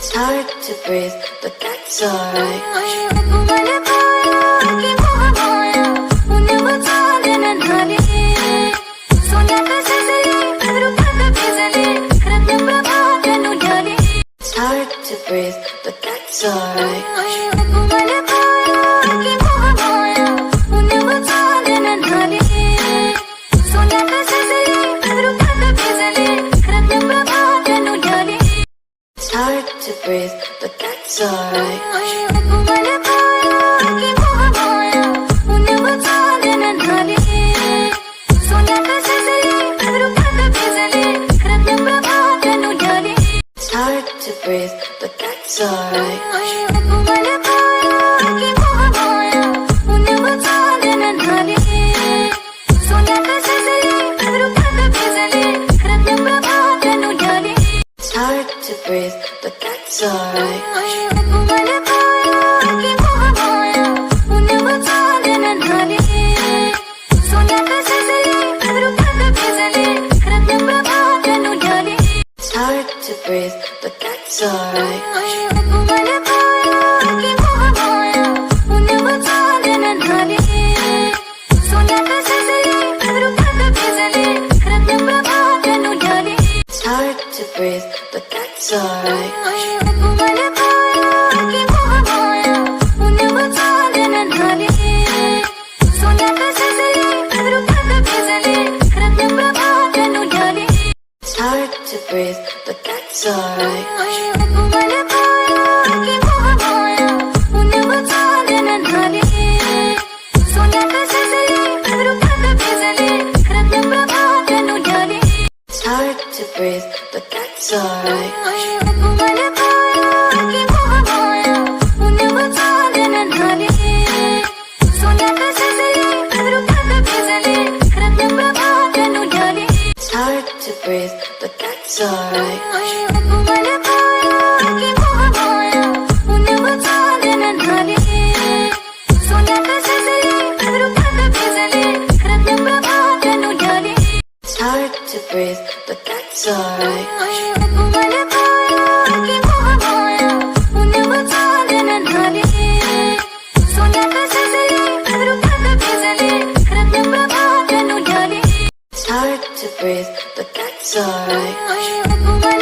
It's hard to breathe, but that's alright. It's hard to breathe, but that's alright. It's hard to breathe, but that's alright. It's hard to breathe, but that's alright. It's hard to breathe, but that's alright. It's hard to breathe, but that's alright. It's hard to breathe, but that's alright. It's hard to breathe, but that's alright. It's hard to breathe, but that's alright. It's hard to breathe, but that's alright. It's hard to breathe, but that's alright. It's hard to breathe, but that's alright.